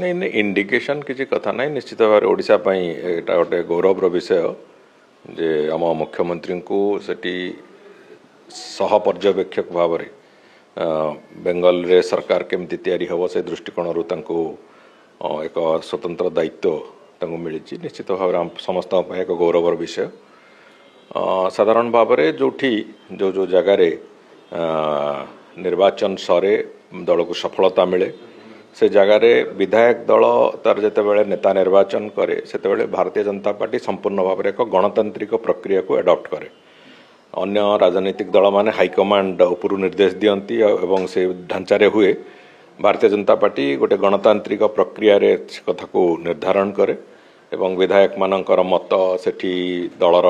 नहीं नहीं इंडिकेशन किसी कथा नहीं निश्चित भाव ओडिशा पई एटा गोटे गौरवर विषय जे आम मुख्यमंत्री को सेठी सह पर्यवेक्षक भाव बेंगल रे सरकार केमती तैयारी हम से दृष्टिकोण एक स्वतंत्र दायित्व मिली निश्चित भाव समस्त एक गौरवर विषय साधारण भाव जो जो जगार निर्वाचन सरे दल को सफलता मिले से जगार विधायक दल तार जिते नेता निर्वाचन करे से भारतीय जनता पार्टी संपूर्ण भाव एक गणतांत्रिक प्रक्रिया को एडप्ट करे अन्य राजनीतिक दल माने हाईकमांड उपरू निर्देश दियंती एवं से ढांचारे हुए भारतीय जनता पार्टी गोटे गणतांत्रिक प्रक्रिया रे कथा को निर्धारण करे एवं विधायक मानकर मत सेठी दलर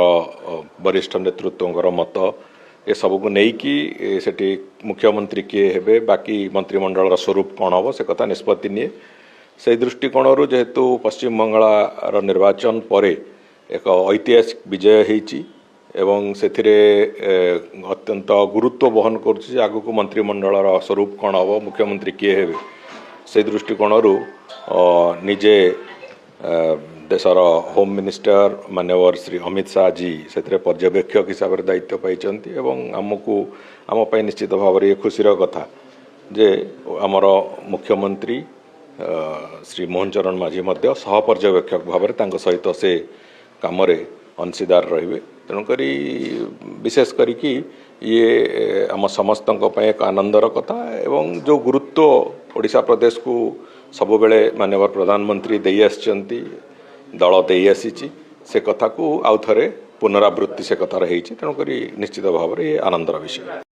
वरिष्ठ नेतृत्वकर मत ये सब को नहीं सेठी मुख्यमंत्री किए हेबे बाकी मंत्रिमंडल स्वरूप कौन हम से कथा निष्पत्ति निए से दृष्टिकोण जेहेतु पश्चिम बंगाल निर्वाचन पर एक ऐतिहासिक विजय होती एवं से अत्यंत गुरुत्व बहन कर आगु मंत्रिमंडल स्वरूप कौन हम मुख्यमंत्री किए हेबे से दृष्टिकोण निजे देशर होम मिनिस्टर माननीय श्री अमित शाह जी से पर्यवेक्षक हिसाब से दायित्व पाई आमको आम निश्चित भाव में खुशीर कथा जे आमर मुख्यमंत्री श्री मोहन चरण माझी सह पर्यवेक्षक भाव में सहित से कम अंशीदार रे तेणुक विशेष करी ये आम समस्त एक आनंदर कथा एवं जो गुरुत्व ओडिशा प्रदेश को सब बेले माननीय प्रधानमंत्री दे आसी दल दे आसी से कथा को आउ थे पुनरावृत्ति से कथार तेणुक निश्चित भाव में ये आनंदर विषय।